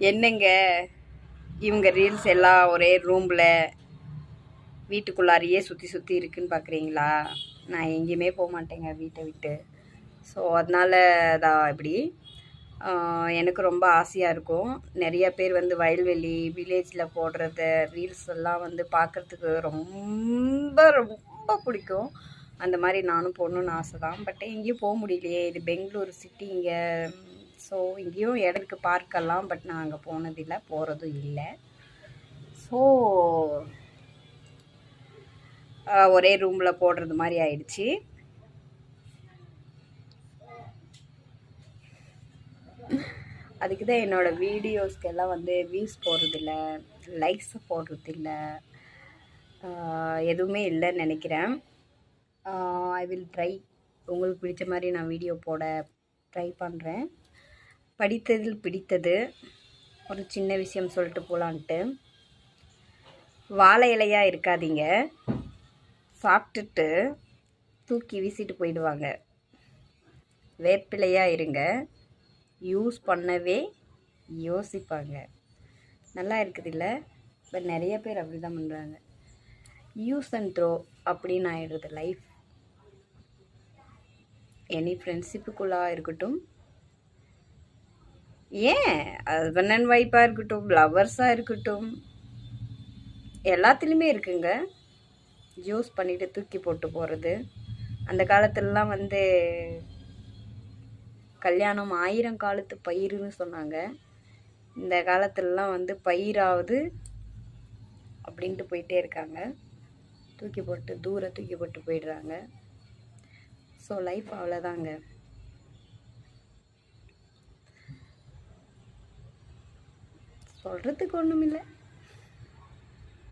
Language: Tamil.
என்னங்க இவங்க ரீல்ஸ் எல்லாம் ஒரே ரூமில் வீட்டுக்குள்ளாரையே சுற்றி சுற்றி இருக்குன்னு பார்க்குறீங்களா? நான் எங்கேயுமே போக மாட்டேங்க வீட்டை விட்டு. ஸோ அதனால் தான் இப்படி எனக்கு ரொம்ப ஆசையாக இருக்கும். நிறைய பேர் வந்து வயல்வெளி வில்லேஜில் போடுறத ரீல்ஸ் எல்லாம் வந்து பார்க்குறதுக்கு ரொம்ப ரொம்ப பிடிக்கும். அந்த மாதிரி நானும் போகணுன்னு ஆசை தான். பட் எங்கேயும் போக முடியலையே. இது பெங்களூர் சிட்டி இங்கே. ஸோ இங்கேயும் இடத்துக்கு பார்க்கலாம். பட் நான் அங்கே போனதில்லை, போகிறதும் இல்லை. ஸோ ஒரே ரூமில் போடுறது மாதிரி ஆயிடுச்சு. அதுக்கு தான் என்னோடய வீடியோஸ்க்கெல்லாம் வந்து வியூஸ் போடுறதில்ல, லைக்ஸ் போடுறதில்ல, எதுவுமே இல்லைன்னு நினைக்கிறேன். I will try. உங்களுக்கு பிடிச்ச மாதிரி நான் வீடியோ போட ட்ரை பண்ணுறேன். படித்ததில் பிடித்தது ஒரு சின்ன விஷயம் சொல்லிட்டு போகலான்ட்டு. வாழை இலையாக இருக்காதீங்க, சாப்பிட்டுட்டு தூக்கி வீசிட்டு போயிடுவாங்க. வேப்பிலையாக இருங்க, யூஸ் பண்ணவே யோசிப்பாங்க. நல்லா இருக்குது இல்லை? பட் நிறைய பேர் அப்படி தான் பண்ணுறாங்க. யூஸ் அண்ட் த்ரோ அப்படின்னு ஆகிடுறது லைஃப். எனி ஃப்ரெண்ட்ஷிப்புக்குள்ளாக இருக்கட்டும், ஏன் ஹஸ்பண்ட் அண்ட் ஒய்ஃபாக இருக்கட்டும், லவ்வர்ஸாக இருக்கட்டும், எல்லாத்துலேயுமே இருக்குங்க யூஸ் பண்ணிவிட்டு தூக்கி போட்டு போகிறது. அந்த காலத்துலலாம் வந்து கல்யாணம் 1000 காலத்து பயிருன்னு சொன்னாங்க. இந்த காலத்துலலாம் வந்து பயிராவது அப்படின்ட்டு போயிட்டே இருக்காங்க. தூக்கி போட்டு தூக்கி போட்டு போயிடுறாங்க. ஸோ லைஃப் அவ்வளோதாங்க. சொல்கிறதுக்கு ஒன்றும் இல்லை.